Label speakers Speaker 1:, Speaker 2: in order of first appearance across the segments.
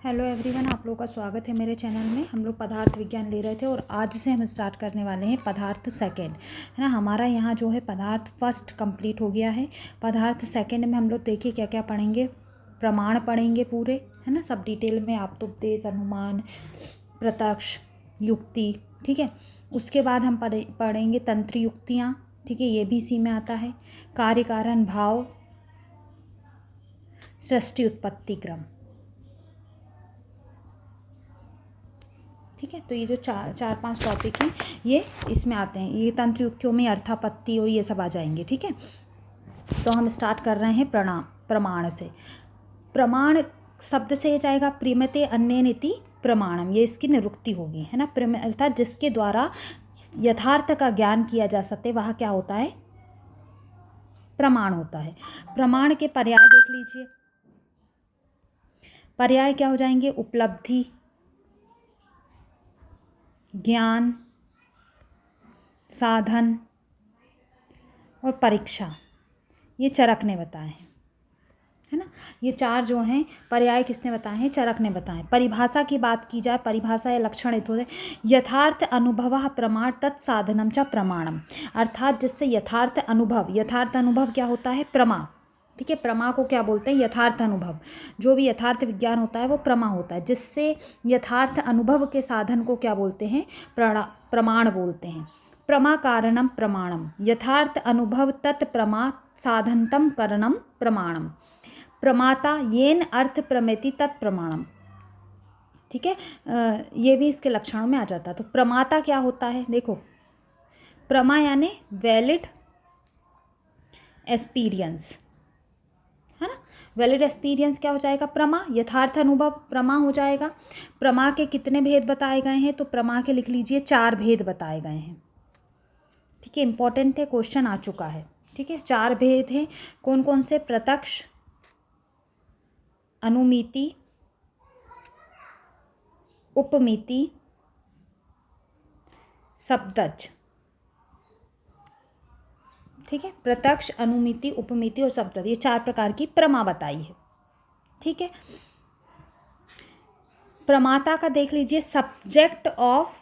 Speaker 1: Hello everyone, आप लोगों का स्वागत है मेरे चैनल में। हम लोग पदार्थ विज्ञान ले रहे थे और आज से हम स्टार्ट करने वाले हैं पदार्थ सेकंड, है ना। हमारा यहाँ जो है पदार्थ फर्स्ट कंप्लीट हो गया है। पदार्थ सेकंड में हम लोग देखिए क्या क्या पढ़ेंगे। प्रमाण पढ़ेंगे पूरे, है ना, सब डिटेल में। आप तो उपदेश, अनुमान, प्रत्यक्ष, युक्ति, ठीक है। उसके बाद हम पढ़ेंगे तंत्र युक्तियाँ, ठीक है, ये भी इसी में आता है। कार्य कारण भाव, सृष्टि उत्पत्ति क्रम, ठीक है। तो ये जो चार पांच टॉपिक हैं ये इसमें आते हैं। ये तंत्र युक्तियों में अर्थापत्ति और ये सब आ जाएंगे, ठीक है। तो हम स्टार्ट कर रहे हैं प्रमाण से। प्रमाण शब्द से जाएगा प्रीमते अन्येनेति प्रमाणम, ये इसकी निरुक्ति होगी, है ना। अर्थात जिसके द्वारा यथार्थ का ज्ञान किया जा सकते वह क्या होता है, प्रमाण होता है। प्रमाण के पर्याय देख लीजिए। पर्याय क्या हो जाएंगे, उपलब्धि, ज्ञान, साधन और परीक्षा। ये चरक ने बताए हैं, है ना। ये चार जो हैं पर्याय किसने बताए हैं, चरक ने बताए हैं। परिभाषा की बात की जाए, परिभाषा या लक्षण हेतु है यथार्थ अनुभव प्रमाण तत्साधनम च प्रमाणम, अर्थात जिससे यथार्थ अनुभव क्या होता है, प्रमा, ठीक है। प्रमा को क्या बोलते हैं, यथार्थ अनुभव। जो भी यथार्थ विज्ञान होता है वो प्रमा होता है। जिससे यथार्थ अनुभव के साधन को क्या बोलते हैं, प्रमाण बोलते हैं। प्रमा कारणम प्रमाणम, यथार्थ अनुभव तत्प्रमा साधनतम करणम प्रमाणम। प्रमाता येन अर्थ प्रमेति तत्प्रमाणम, ठीक है। ये भी इसके लक्षणों में आ जाता है। तो प्रमाता क्या होता है, देखो, प्रमा यानी वैलिड एक्सपीरियंस, है ना। वैलिड एक्सपीरियंस क्या हो जाएगा, प्रमा, यथार्थ अनुभव प्रमा हो जाएगा। प्रमा के कितने भेद बताए गए हैं, तो प्रमा के लिख लीजिए 4 भेद बताए गए हैं, ठीक है। इंपॉर्टेंट है, क्वेश्चन आ चुका है, ठीक है। 4 भेद हैं, कौन कौन से, प्रत्यक्ष, अनुमिति, उपमिति, शब्दज, ठीक है। प्रत्यक्ष, अनुमिति, उपमिति और शब्दज, ये 4 प्रकार की प्रमा बताई है, ठीक है। प्रमाता का देख लीजिए, सब्जेक्ट ऑफ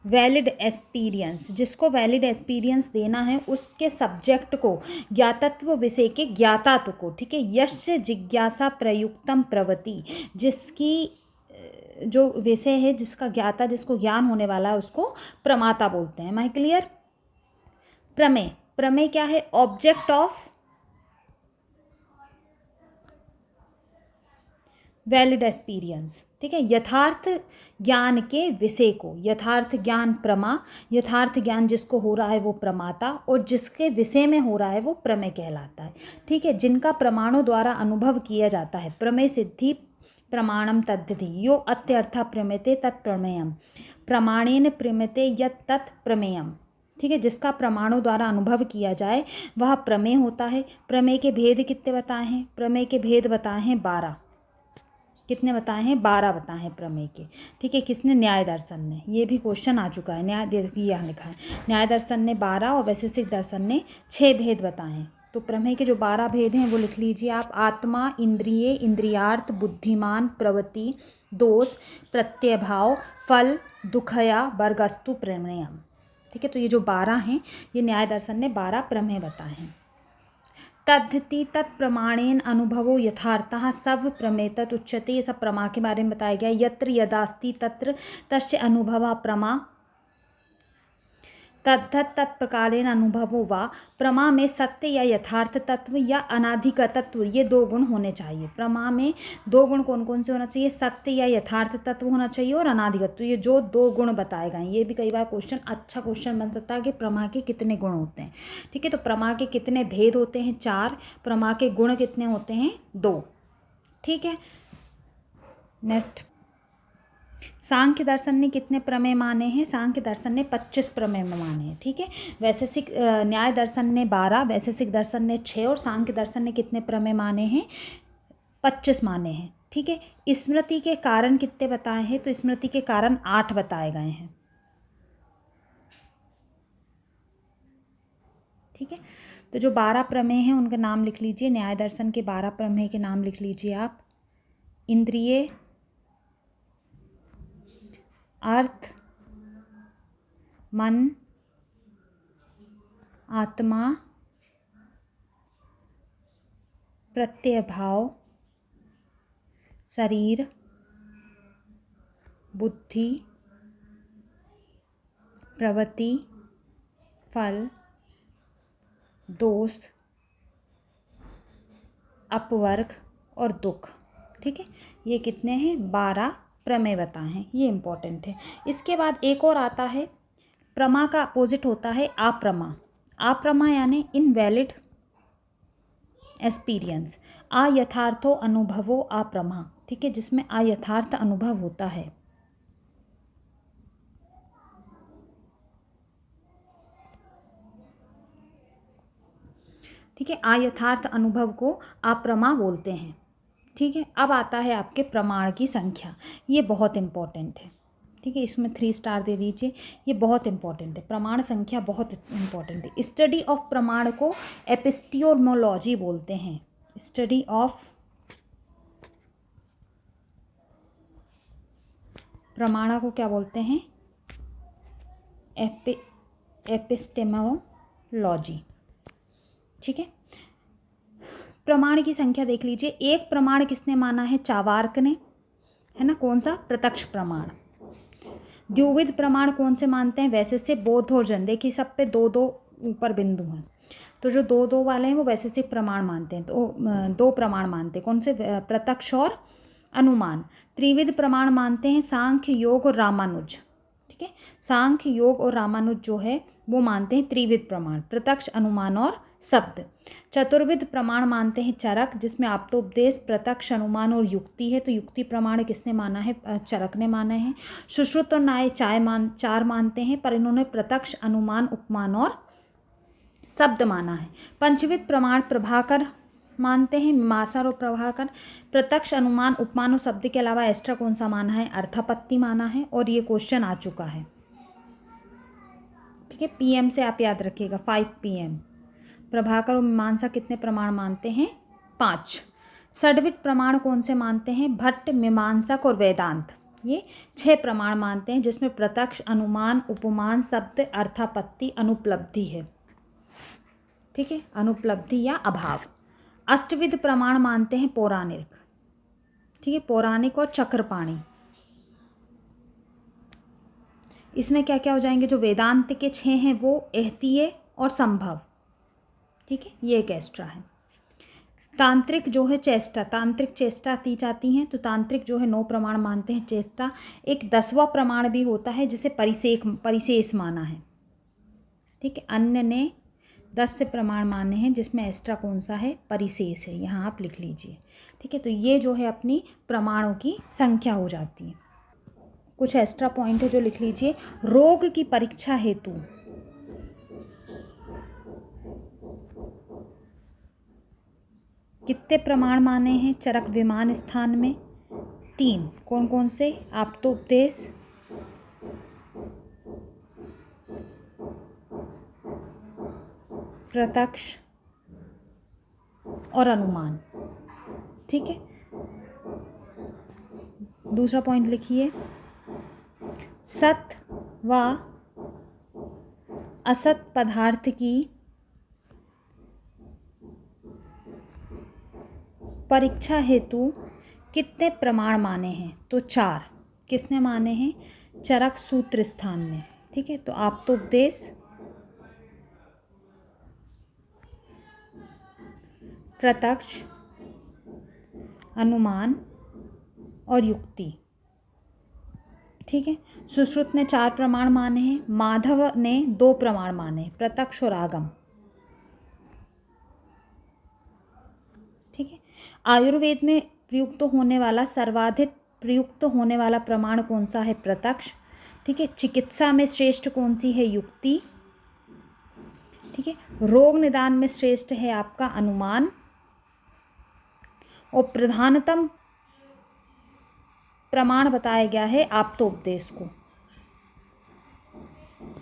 Speaker 1: वैलिड एक्सपीरियंस, जिसको वैलिड एक्सपीरियंस देना है उसके सब्जेक्ट को, ज्ञातत्व विषय के ज्ञातात्व को, ठीक है। यश जिज्ञासा प्रयुक्तम प्रवृत्ति, जिसकी जो विषय है, जिसका ज्ञाता, जिसको ज्ञान होने वाला है, उसको प्रमाता बोलते हैं। My clear. प्रमेय, प्रमेय क्या है, ऑब्जेक्ट ऑफ वैलिड एक्सपीरियंस, ठीक है। यथार्थ ज्ञान के विषय को, यथार्थ ज्ञान प्रमा, यथार्थ ज्ञान जिसको हो रहा है वो प्रमाता, और जिसके विषय में हो रहा है वो प्रमेय कहलाता है, ठीक है। जिनका प्रमाणों द्वारा अनुभव किया जाता है। प्रमेय सिद्धि प्रमाणम तद्धि यो अत्यर्था प्रमेते तत्प्रमेयम, प्रमाणेन प्रमेते यत् तत् प्रमेयम, ठीक है। जिसका प्रमाणों द्वारा अनुभव किया जाए वह प्रमेय होता है। प्रमेय के भेद कितने बताए हैं, प्रमेय के भेद बताए हैं 12। कितने बताए हैं, 12 बताए हैं प्रमेय के, ठीक है। किसने, न्याय दर्शन ने। ये भी क्वेश्चन आ चुका है, न्याय देखिए यहाँ लिखा है, न्याय दर्शन ने 12 और वैशेषिक दर्शन ने 6 भेद बताए हैं। तो प्रमेय के जो 12 भेद हैं वो लिख लीजिए आप। आत्मा, इंद्रिय, इंद्रियार्थ, बुद्धिमान, प्रवृत्ति, दोष, प्रत्ययभाव, फल, दुखया, वर्गस्तु, प्रमेयम, ठीक है। तो ये जो 12 हैं ये न्याय दर्शन ने 12 प्रमेय बताए हैं। तद्धति तत्प्रमाणेन अनुभवो यथार्थः सब प्रमेतत् उच्यते, ये सब प्रमा के बारे में बताया गया। यत्र यदास्ति तत्र तस्य अनुभवः प्रमा, तद्धत तत्प्रकारेण अनुभवो वा। प्रमा में सत्य या यथार्थ तत्व या अनाधिक तत्व, ये 2 गुण होने चाहिए। प्रमा में 2 गुण कौन कौन से होना चाहिए, सत्य या यथार्थ तत्व होना चाहिए और अनाधिक तत्व, ये जो 2 गुण बताए गए। ये भी कई बार क्वेश्चन, अच्छा क्वेश्चन बन सकता है कि प्रमा के कितने गुण होते हैं, ठीक है। तो प्रमा के कितने भेद होते हैं, 4। प्रमा के गुण कितने होते हैं, 2, ठीक है। नेक्स्ट, सांख्य दर्शन ने कितने प्रमेय माने हैं, सांख्य दर्शन ने 25 प्रमेय माने हैं, ठीक है। वैशेषिक न्याय दर्शन ने 12, वैशेषिक दर्शन ने 6 और सांख्य दर्शन ने कितने प्रमेय माने हैं, 25 माने हैं, ठीक है। स्मृति के कारण कितने बताए हैं, तो स्मृति के कारण 8 बताए गए हैं, ठीक है। तो जो 12 प्रमेय हैं उनके नाम लिख लीजिए, न्याय दर्शन के 12 प्रमेय के नाम लिख लीजिए आप। इंद्रिय, अर्थ, मन, आत्मा, प्रत्यय भाव, शरीर, बुद्धि, प्रवृत्ति, फल, दोष, अपवर्ग और दुख। ठीक है, ये कितने हैं? 12 प्रमेय बताए हैं, ये इम्पोर्टेंट है। इसके बाद एक और आता है, प्रमा का अपोजिट होता है अप्रमा। अप्रमा यानी इनवैलिड एक्सपीरियंस, अयथार्थो अनुभवो अप्रमा। ठीक है, जिसमें अयथार्थ अनुभव होता है। ठीक है, अयथार्थ अनुभव को अप्रमा बोलते हैं। ठीक है, अब आता है आपके प्रमाण की संख्या, ये बहुत इम्पोर्टेंट है। ठीक है, इसमें 3 स्टार दे दीजिए, ये बहुत इंपॉर्टेंट है। प्रमाण संख्या बहुत इंपॉर्टेंट है। स्टडी ऑफ प्रमाण को एपिस्टियोमोलॉजी बोलते हैं। स्टडी ऑफ प्रमाण को क्या बोलते हैं? एपिस्टेमोलॉजी। ठीक है, प्रमाण की संख्या देख लीजिए। एक प्रमाण किसने माना है? चावार्क ने, है ना। कौन सा? प्रत्यक्ष प्रमाण। द्विविध प्रमाण कौन से मानते हैं? वैसे से, बौद्ध और जैन। देखिए सब पे 2-2 ऊपर बिंदु हैं, तो जो 2-2 वाले हैं वो वैसे से प्रमाण मानते हैं। तो 2 प्रमाण मानते हैं। कौन से? प्रत्यक्ष और अनुमान। त्रिविध प्रमाण मानते हैं सांख्य, योग और रामानुज। ठीक है, सांख्य, योग और रामानुज जो है वो मानते हैं त्रिविध प्रमाण, प्रत्यक्ष, अनुमान और शब्द। चतुर्विध प्रमाण मानते हैं चरक, जिसमें आप्तोपदेश, प्रत्यक्ष, अनुमान और युक्ति है। तो युक्ति प्रमाण किसने माना है? चरक ने माना है। सुश्रुत और न्याय 4 मानते हैं, पर इन्होंने प्रत्यक्ष, अनुमान, उपमान और शब्द माना है। पंचविध प्रमाण प्रभाकर मानते हैं, मीमांसा और प्रभाकर। प्रत्यक्ष, अनुमान, उपमान और शब्द के अलावा एक्स्ट्रा कौन सा माना है? अर्थापत्ति माना है, और ये क्वेश्चन आ चुका है। ठीक है, PM से आप याद रखिएगा, 5 PM। प्रभाकर और मीमांसा कितने प्रमाण मानते हैं? 5। षड्विध प्रमाण कौन से मानते हैं? भट्ट, मीमांसक और वेदांत। ये 6 प्रमाण मानते हैं, जिसमें प्रत्यक्ष, अनुमान, उपमान, शब्द, अर्थापत्ति, अनुपलब्धि है। ठीक है, अनुपलब्धि या अभाव। अष्टविध प्रमाण मानते हैं पौराणिक। ठीक है, पौराणिक और चक्रपाणी। इसमें क्या क्या हो जाएंगे? जो वेदांत के 6 हैं वो एहतीय और संभव। ठीक है, ये एक एक्स्ट्रा है। तांत्रिक जो है चेष्टा, तांत्रिक चेष्टा दी जाती हैं, तो तांत्रिक जो है 9 प्रमाण मानते हैं चेष्टा। एक 10वां प्रमाण भी होता है जिसे परिशेष माना है। ठीक है, अन्य ने 10 से प्रमाण माने हैं, जिसमें एक्स्ट्रा कौन सा है? परिशेष है, यहाँ आप लिख लीजिए। ठीक है, तो ये जो है अपनी प्रमाणों की संख्या हो जाती है। कुछ एक्स्ट्रा पॉइंट है जो लिख लीजिए। रोग की परीक्षा हेतु कितने प्रमाण माने हैं चरक विमान स्थान में? 3। कौन कौन से? आप्तोपदेश, प्रत्यक्ष और अनुमान। ठीक है, दूसरा पॉइंट लिखिए। सत व असत पदार्थ की परीक्षा हेतु कितने प्रमाण माने हैं? तो 4। किसने माने हैं? चरक सूत्र स्थान में। ठीक है, तो आप्तोपदेश, प्रत्यक्ष, अनुमान और युक्ति। ठीक है, सुश्रुत ने 4 प्रमाण माने हैं, माधव ने 2 प्रमाण माने, प्रत्यक्ष और आगम। ठीक है, आयुर्वेद में प्रयुक्त होने वाला, सर्वाधिक प्रयुक्त होने वाला प्रमाण कौन सा है? प्रत्यक्ष। ठीक है, चिकित्सा में श्रेष्ठ कौन सी है? युक्ति। ठीक है, रोग निदान में श्रेष्ठ है आपका अनुमान, और प्रधानतम प्रमाण बताया गया है आप्तोपदेश को।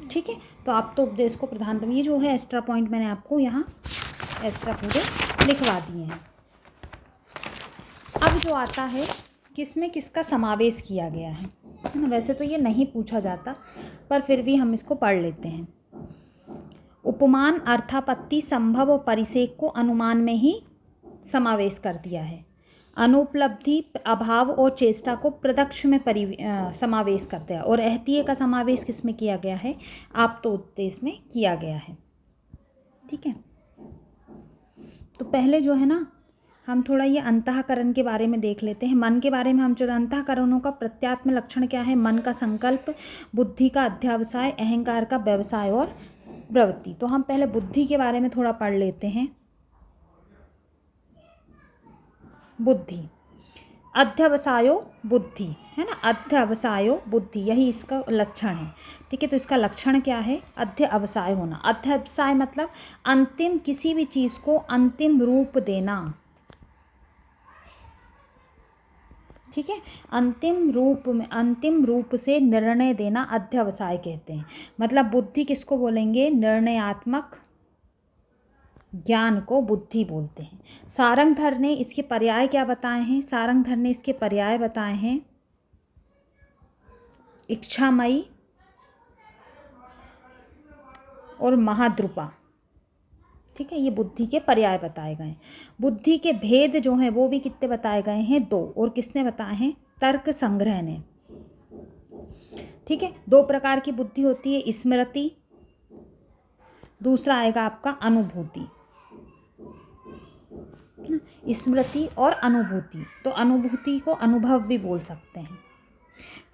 Speaker 1: ठीक है, तो आप्तोपदेश को प्रधानतम, ये जो है एक्स्ट्रा पॉइंट मैंने आपको यहाँ एक्स्ट्रा पूरे लिखवा दिए हैं। अब जो आता है किसमें किसका समावेश किया गया है ना। वैसे तो ये नहीं पूछा जाता, पर फिर भी हम इसको पढ़ लेते हैं। उपमान, अर्थापत्ति, संभव और परिसेक को अनुमान में ही समावेश कर दिया है। अनुपलब्धि, अभाव और चेष्टा को प्रत्यक्ष में समावेश कर दिया, और अहतिये का समावेश किस में किया गया है? आप्तोपदेश में किया गया है। ठीक है, तो पहले जो है ना, हम थोड़ा ये अंतःकरण के बारे में देख लेते हैं। मन के बारे में हम जो अंतःकरणों का प्रत्यात्म लक्षण क्या है? मन का संकल्प, बुद्धि का अध्यवसाय, अहंकार का व्यवसाय और प्रवृत्ति। तो हम पहले बुद्धि के बारे में थोड़ा पढ़ लेते हैं। बुद्धि, अध्यवसायो बुद्धि है ना, अध्यवसायो बुद्धि, यही इसका लक्षण है। ठीक है, तो इसका लक्षण क्या है? अध्यवसाय होना। अध्यवसाय मतलब अंतिम, किसी भी चीज़ को अंतिम रूप देना। ठीक है, अंतिम रूप से निर्णय देना अध्यवसाय कहते हैं। मतलब बुद्धि किसको बोलेंगे? निर्णयात्मक ज्ञान को बुद्धि बोलते हैं। सारंगधर ने इसके पर्याय क्या बताए हैं? सारंगधर ने इसके पर्याय बताए हैं इच्छामयी और महाद्रुपा। ठीक है, ये बुद्धि के पर्याय बताए गए हैं। बुद्धि के भेद जो हैं वो भी कितने बताए गए हैं? 2। और किसने बताए हैं? तर्क संग्रह ने। ठीक है, 2 प्रकार की बुद्धि होती है, स्मृति, दूसरा आएगा आपका अनुभूति। स्मृति और अनुभूति। तो अनुभूति को अनुभव भी बोल सकते हैं।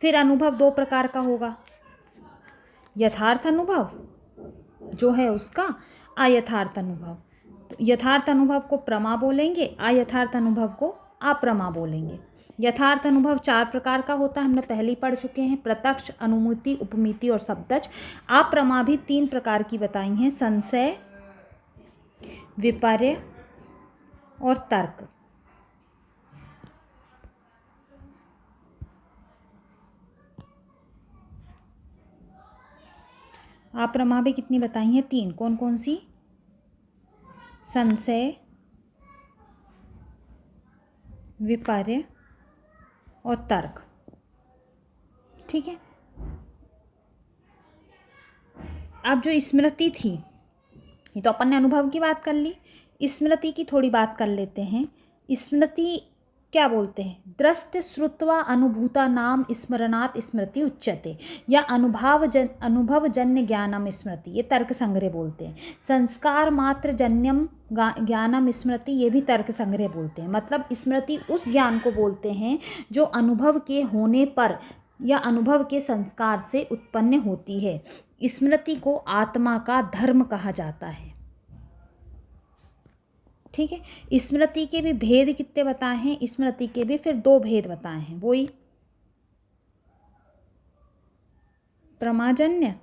Speaker 1: फिर अनुभव 2 प्रकार का होगा, यथार्थ अनुभव जो है उसका, अयथार्थ अनुभव। तो यथार्थ अनुभव को प्रमा बोलेंगे, अयथार्थ अनुभव को अप्रमा बोलेंगे। यथार्थ अनुभव 4 प्रकार का होता है, हमने पहले ही पढ़ चुके हैं, प्रत्यक्ष, अनुमिति, उपमिति और शब्दज। अप्रमा भी 3 प्रकार की बताई हैं, संशय, विपर्य और तर्क। अप्रमा भी कितनी बताई हैं? 3। कौन कौन सी? संशय, विपर्य और तर्क। ठीक है, अब जो स्मृति थी, ये तो अपन ने अनुभव की बात कर ली, स्मृति की थोड़ी बात कर लेते हैं। स्मृति क्या बोलते हैं? दृष्ट श्रुत्वा अनुभूता नाम स्मरणात् स्मृति उच्यते, या अनुभवजन्य ज्ञानम स्मृति, ये तर्क संग्रह बोलते हैं। संस्कार मात्र जन्यम ज्ञानम स्मृति, ये भी तर्क संग्रह बोलते हैं। मतलब स्मृति उस ज्ञान को बोलते हैं जो अनुभव के होने पर या अनुभव के संस्कार से उत्पन्न होती है। स्मृति को आत्मा का धर्म कहा जाता है। ठीक है, स्मृति के भी भेद कितने बताए हैं? स्मृति के भी फिर 2 भेद बताए हैं, वही प्रमाजन्य,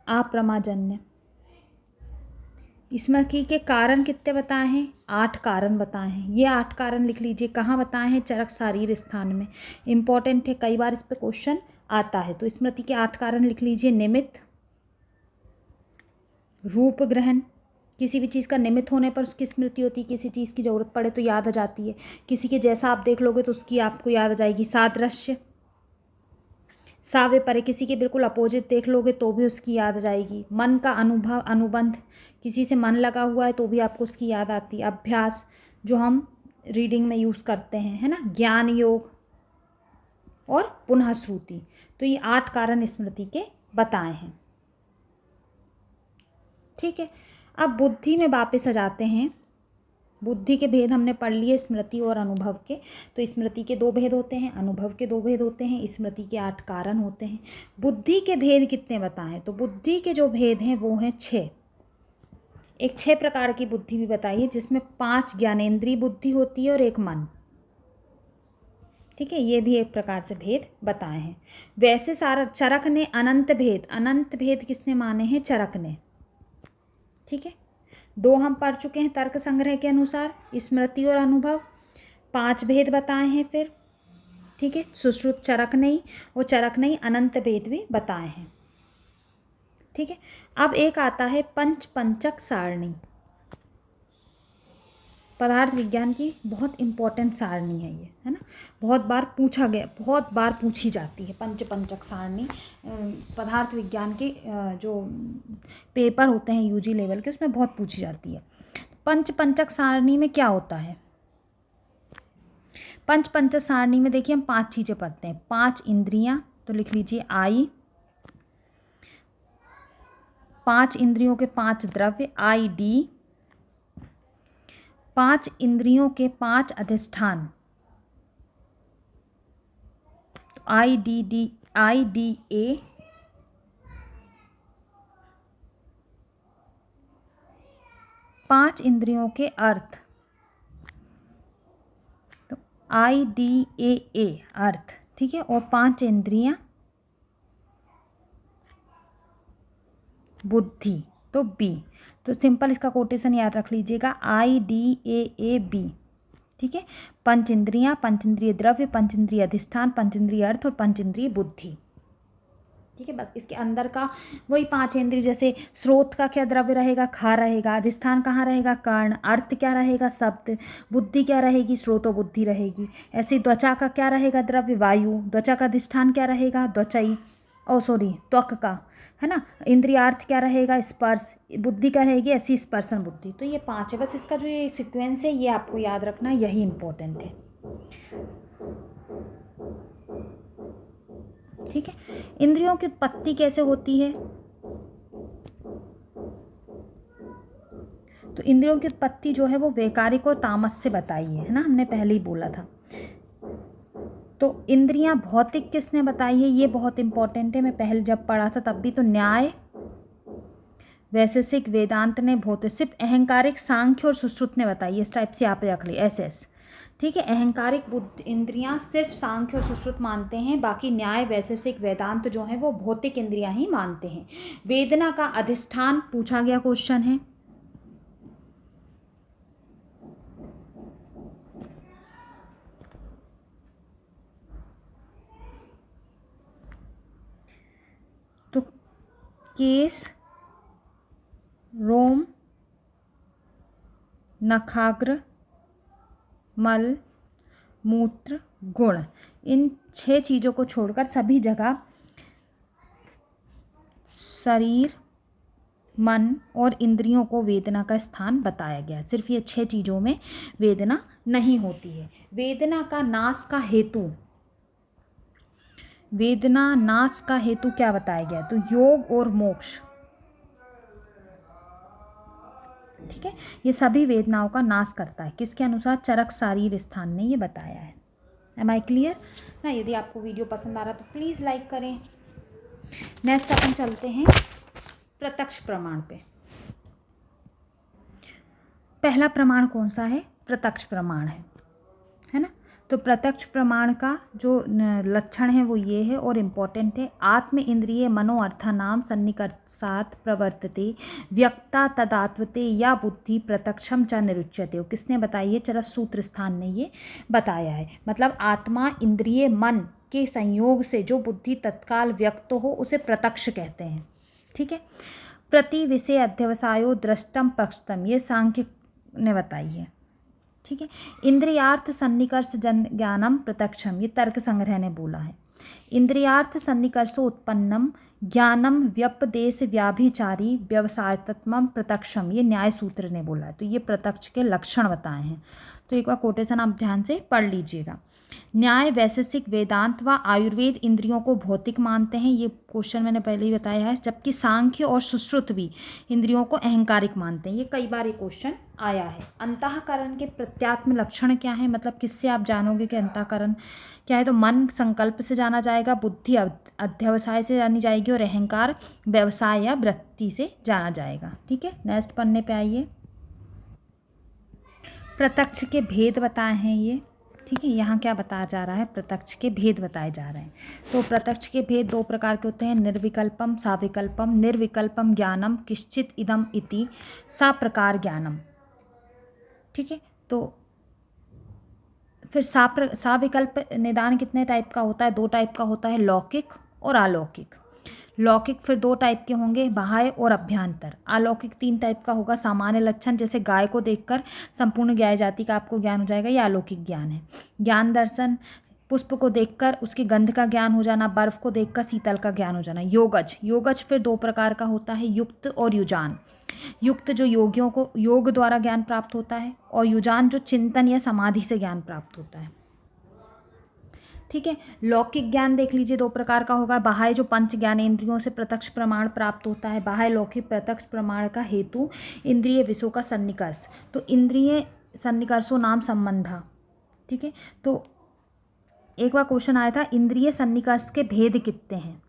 Speaker 1: अप्रमाजन्य। स्मृति के कारण कितने बताए हैं? 8 कारण बताए हैं। ये 8 कारण लिख लीजिए, कहाँ बताए हैं? चरक शारीर स्थान में। इंपॉर्टेंट है, कई बार इस पर क्वेश्चन आता है। तो स्मृति के 8 कारण लिख लीजिए। निमित्त, रूप ग्रहण, किसी भी चीज़ का निमित्त होने पर उसकी स्मृति होती है, किसी चीज़ की ज़रूरत पड़े तो याद आ जाती है। किसी के जैसा आप देख लोगे तो उसकी आपको याद आ जाएगी। सादृश्य, साविपर्य, किसी के बिल्कुल अपोजिट देख लोगे तो भी उसकी याद आ जाएगी। मन का अनुभव, अनुबंध, किसी से मन लगा हुआ है तो भी आपको उसकी याद आती है। अभ्यास, जो हम रीडिंग में यूज़ करते हैं, है ना। ज्ञान योग और पुनः श्रुति। तो ये 8 कारण स्मृति के बताए हैं। ठीक है, अब बुद्धि में वापस आ जाते हैं। बुद्धि के भेद हमने पढ़ लिए, स्मृति और अनुभव के। तो स्मृति के 2 भेद होते हैं, अनुभव के 2 भेद होते हैं, स्मृति के 8 कारण होते हैं। बुद्धि के भेद कितने बताएं? तो बुद्धि के जो भेद हैं वो हैं 6। एक 6 प्रकार की बुद्धि भी बताइए, जिसमें 5 ज्ञानेंद्रीय बुद्धि होती है और 1 मन। ठीक है, ये भी एक प्रकार से भेद बताए हैं। वैसे चरक ने अनंत भेद किसने माने हैं? चरक ने। ठीक है, 2 हम पढ़ चुके हैं तर्क संग्रह के अनुसार, स्मृति और अनुभव। 5 भेद बताए हैं फिर। ठीक है, सुश्रुत चरक नहीं, वो चरक नहीं, अनंत भेद भी बताए हैं। ठीक है, अब एक आता है पंचक सारणी। पदार्थ विज्ञान की बहुत इम्पोर्टेंट सारणी है ये, है ना। बहुत बार पूछी जाती है पंचक सारणी। पदार्थ विज्ञान के जो पेपर होते हैं यूजी लेवल के, उसमें बहुत पूछी जाती है। पंचक सारणी में क्या होता है? पंचक सारणी में देखिए हम 5 चीज़ें पढ़ते हैं। 5 इंद्रियां, तो लिख लीजिए आई। 5 इंद्रियों के 5 द्रव्य, आई डी। 5 इंद्रियों के 5 अधिष्ठान, तो आई डी ए। 5 इंद्रियों के अर्थ, तो आई डी ए अर्थ, ठीक है। और 5 इंद्रियां बुद्धि, तो बी। तो सिंपल इसका कोटेशन याद रख लीजिएगा, IDAAB, ठीक है। पंच इंद्रियां, पंच इंद्रिय द्रव्य, पंच इंद्रिय अधिष्ठान, पंच इंद्रिय अर्थ और पंच इंद्रिय बुद्धि, ठीक है। बस इसके अंदर का वही 5 इंद्रिय, जैसे स्रोत का क्या द्रव्य रहेगा? खा रहेगा। अधिष्ठान कहाँ रहेगा? कर्ण। अर्थ क्या रहेगा? शब्द। बुद्धि क्या रहेगी? स्रोतो बुद्धि रहेगी। ऐसे त्वचा का क्या रहेगा द्रव्य? वायु। त्वचा का अधिष्ठान क्या रहेगा? त्वचई, त्वक का, है ना। इंद्रियार्थ क्या रहेगा? स्पर्श। बुद्धि क्या रहेगी? ऐसी स्पर्शन बुद्धि। तो ये 5 है। बस इसका जो ये सीक्वेंस है ये आपको याद रखना, यही इंपॉर्टेंट है, ठीक है। इंद्रियों की उत्पत्ति कैसे होती है? तो इंद्रियों की उत्पत्ति जो है वो वैकारिक और तामस से बताई है ना, हमने पहले ही बोला था। तो इंद्रियां भौतिक किसने बताई है? ये बहुत इंपॉर्टेंट है, मैं पहले जब पढ़ा था तब भी। तो न्याय, वैशेषिक, वेदांत ने भौतिक, सिर्फ अहंकारिक सांख्य और सुश्रुत ने बताई है। इस टाइप से आप रख ली SS, ठीक है। अहंकारिक बुद्ध इंद्रियां सिर्फ सांख्य और सुश्रुत मानते हैं, बाकी न्याय, वैशेषिक, वेदांत जो है वो भौतिक इंद्रियां ही मानते हैं। वेदना का अधिष्ठान पूछा गया क्वेश्चन है। तो केस, रोम, नखाग्र, मल, मूत्र, गुण, इन 6 चीज़ों को छोड़कर सभी जगह शरीर, मन और इंद्रियों को वेदना का स्थान बताया गया। सिर्फ ये 6 चीज़ों में वेदना नहीं होती है। वेदना का नाश का हेतु, वेदना नाश का हेतु क्या बताया गया? तो योग और मोक्ष, ठीक है। ये सभी वेदनाओं का नाश करता है। किसके अनुसार? चरक शारीर स्थान ने ये बताया है। एम आई क्लियर ना? यदि आपको वीडियो पसंद आ रहा तो प्लीज़ लाइक करें। नेक्स्ट अपन चलते हैं प्रत्यक्ष प्रमाण पे। पहला प्रमाण कौन सा है? प्रत्यक्ष प्रमाण है ना। तो प्रत्यक्ष प्रमाण का जो लक्षण है वो ये है और इम्पोर्टेंट है। आत्म इंद्रिय मनोअर्थानाम सन्निकर्षात् प्रवर्तते व्यक्ता तदात्वते या बुद्धि प्रत्यक्षम च निरुच्यते। किसने बताई है? चरस सूत्र स्थान ने ये बताया है। मतलब आत्मा, इंद्रिय, मन के संयोग से जो बुद्धि तत्काल व्यक्त हो उसे प्रत्यक्ष कहते हैं, ठीक है। प्रति विषय अध्यवसायो दृष्टम पक्षतम, ये सांख्य ने बताई है, ठीक है। इंद्रियार्थ सन्निकर्ष जन ज्ञानम प्रत्यक्षम, ये तर्क संग्रह ने बोला है। इंद्रियार्थ सन्निकर्षो उत्पन्नम ज्ञानम व्यपदेश व्याभिचारी व्यवसायतत्मम प्रत्यक्षम, ये न्याय सूत्र ने बोला है। तो ये प्रत्यक्ष के लक्षण बताए हैं। तो एक बार कोटेशन आप ध्यान से पढ़ लीजिएगा। न्याय, वैशेषिक, वेदांत व आयुर्वेद इंद्रियों को भौतिक मानते हैं, ये क्वेश्चन मैंने पहले ही बताया है। जबकि सांख्य और सुश्रुत भी इंद्रियों को अहंकारिक मानते हैं। ये कई बार ये क्वेश्चन आया है। अंतःकरण के प्रत्यात्म लक्षण क्या है? मतलब किससे आप जानोगे कि अंतःकरण क्या है? तो मन संकल्प से जाना जाएगा, बुद्धि अध्यवसाय से जानी जाएगी और अहंकार व्यवसाय या वृत्ति से जाना जाएगा, ठीक है। नेक्स्ट पन्ने पे आइए। प्रत्यक्ष के भेद बताए हैं ये, ठीक है। यहाँ क्या बताया जा रहा है? प्रत्यक्ष के भेद बताए जा रहे हैं। तो प्रत्यक्ष के भेद 2 प्रकार के होते हैं, निर्विकल्पम, साविकल्पम। निर्विकल्पम ज्ञानम किश्चित इदम इति सा प्रकार ज्ञानम, ठीक है। तो फिर साविकल्प निदान कितने टाइप का होता है? 2 टाइप का होता है, लौकिक और अलौकिक। लौकिक फिर 2 टाइप के होंगे, बाह्य और अभ्यंतर। अलौकिक 3 टाइप का होगा, सामान्य लक्षण जैसे गाय को देखकर संपूर्ण गाय जाति का आपको ज्ञान हो जाएगा, ये अलौकिक ज्ञान है। ज्ञान दर्शन, पुष्प को देखकर उसकी गंध का ज्ञान हो जाना, बर्फ को देखकर शीतल का ज्ञान हो जाना। योगज, योगज फिर 2 प्रकार का होता है, युक्त और युजान। युक्त जो योगियों को योग द्वारा ज्ञान प्राप्त होता है, और युजान जो चिंतन या समाधि से ज्ञान प्राप्त होता है। ठीक है। लौकिक ज्ञान देख लीजिए 2 प्रकार का होगा, बाह्य जो पंच ज्ञानेंद्रियों से प्रत्यक्ष प्रमाण प्राप्त होता है। बाह्य लौकिक प्रत्यक्ष प्रमाण का हेतु इंद्रिय विषयों का सन्निकर्ष, तो इंद्रिय सन्निकर्षो नाम संबंधा। ठीक है, तो एक बार क्वेश्चन आया था इंद्रिय सन्निकर्ष के भेद कितने हैं,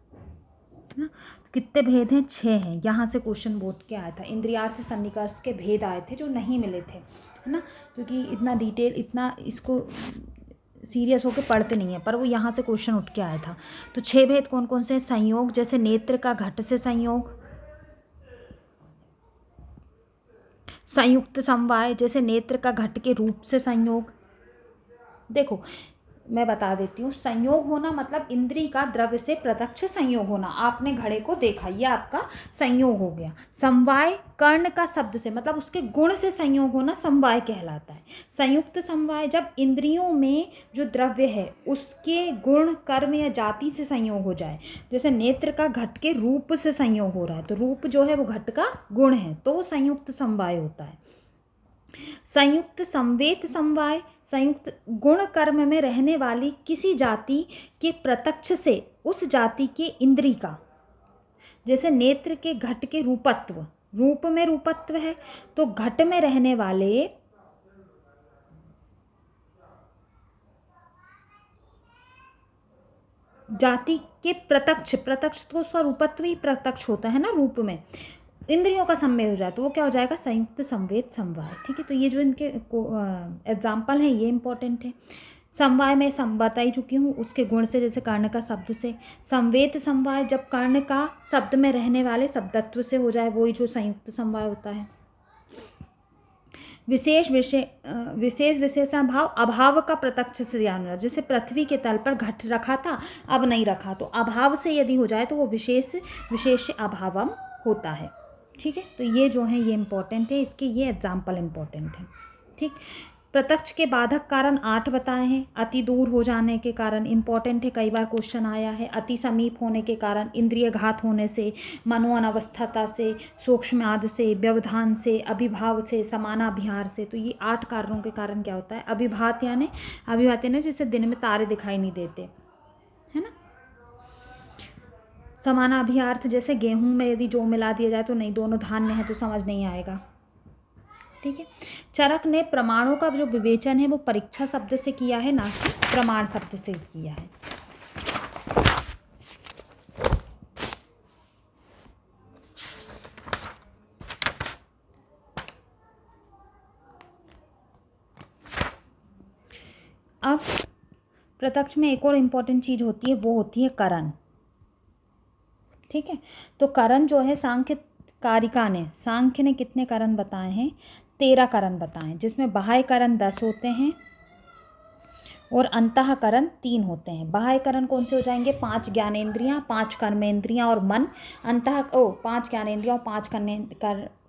Speaker 1: है ना, कितने भेद हैं, 6 हैं। यहाँ से क्वेश्चन बोध के आया था, इंद्रियार्थ सन्निकर्ष के भेद आए थे जो नहीं मिले थे, है ना, क्योंकि इतना डिटेल, इतना इसको सीरियस होकर पढ़ते नहीं है, पर वो यहाँ से क्वेश्चन उठ के आया था। तो 6 भेद कौन कौन से हैं? संयोग, जैसे नेत्र का घट से संयोग। संयुक्त समवाय, जैसे नेत्र का घट के रूप से संयोग। देखो मैं बता देती हूँ, संयोग होना मतलब इंद्री का द्रव्य से प्रत्यक्ष संयोग होना। आपने घड़े को देखा, यह आपका संयोग हो गया। समवाय, कर्ण का शब्द से मतलब उसके गुण से संयोग होना समवाय कहलाता है। संयुक्त समवाय, जब इंद्रियों में जो द्रव्य है उसके गुण, कर्म या जाति से संयोग हो जाए। जैसे नेत्र का घट के रूप से संयोग हो रहा है, तो रूप जो है वो घट का गुण है, तो वो संयुक्त समवाय होता है। संयुक्त संवेत समवाय, संयुक्त गुण कर्म में रहने वाली किसी जाति के प्रत्यक्ष से उस जाति के इंद्री का, जैसे नेत्र के घट के रूपत्व, रूप में रूपत्व है, तो घट में रहने वाले जाति के प्रत्यक्ष, प्रत्यक्ष तो उसका रूपत्व ही प्रत्यक्ष होता है ना, रूप में इंद्रियों का सम्मेल हो जाए तो वो क्या हो जाएगा, संयुक्त संवेद समवाय। ठीक है, तो ये जो इनके एग्जाम्पल हैं ये इंपॉर्टेंट है। समवाय में बता ही चुकी हूँ, उसके गुण से, जैसे कर्ण का शब्द से। संवेद समवाय, जब कर्ण का शब्द में रहने वाले शब्दत्व से हो जाए, वही जो संयुक्त समवाय होता है। विशेष विशेषण भाव, अभाव का प्रत्यक्ष से ज्ञान हो जाए, जैसे पृथ्वी के तल पर घट रखा था अब नहीं रखा, तो अभाव से यदि हो जाए तो वो विशेष अभावम होता है। ठीक है, तो ये जो है ये इंपॉर्टेंट है, इसके ये एग्जाम्पल इंपॉर्टेंट है। ठीक, प्रत्यक्ष के बाधक कारण 8 बताए हैं। अति दूर हो जाने के कारण इंपॉर्टेंट है, कई बार क्वेश्चन आया है। अति समीप होने के कारण, इंद्रिय घात होने से, मनो अनवस्थता से, सूक्ष्माद से, व्यवधान से, अभिभाव से, समानाभिहार से। तो ये 8 कारणों के कारण क्या होता है, अभिभात यानी जैसे दिन में तारे दिखाई नहीं देते, है ना। समानाभिहार्थ, जैसे गेहूं में यदि जौ मिला दिया जाए तो नहीं, दोनों धान्य है तो समझ नहीं आएगा। ठीक है, चरक ने प्रमाणों का जो विवेचन है वो परीक्षा शब्द से किया है, ना कि प्रमाण शब्द से किया है। अब प्रत्यक्ष में एक और इम्पॉर्टेंट चीज होती है, वो होती है करण। ठीक है, तो करण जो है सांख्य ने कितने करण बताए हैं, 13 करण बताएं, जिसमें बाह्य करण 10 होते हैं और अंतःकरण 3 होते हैं। बाह्य करण कौन से हो जाएंगे, 5 ज्ञानेंद्रियां, 5 कर्मेंद्रियां और मन। 5 ज्ञानेंद्रियां और 5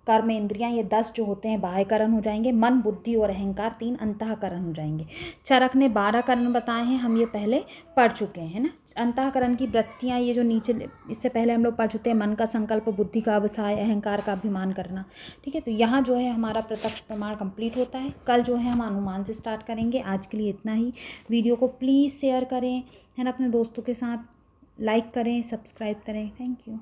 Speaker 1: कर्मेंद्रियां, ये 10 जो होते हैं बाह्य करण हो जाएंगे। मन, बुद्धि और अहंकार 3 अंतःकरण हो जाएंगे। चरक ने 12 करण बताए हैं, हम ये पहले पढ़ चुके हैं ना। अंतःकरण की वृत्तियाँ, ये जो नीचे इससे पहले हम लोग पढ़ चुके हैं, मन का संकल्प, बुद्धि का व्यवसाय, अहंकार का अभिमान करना। ठीक है, तो यहाँ जो है हमारा प्रत्यक्ष प्रमाण कंप्लीट होता है। कल जो है हम अनुमान से स्टार्ट करेंगे। आज के लिए इतना ही। वीडियो को प्लीज़ शेयर करें, है ना, अपने दोस्तों के साथ, लाइक करें, सब्सक्राइब करें। Thank you.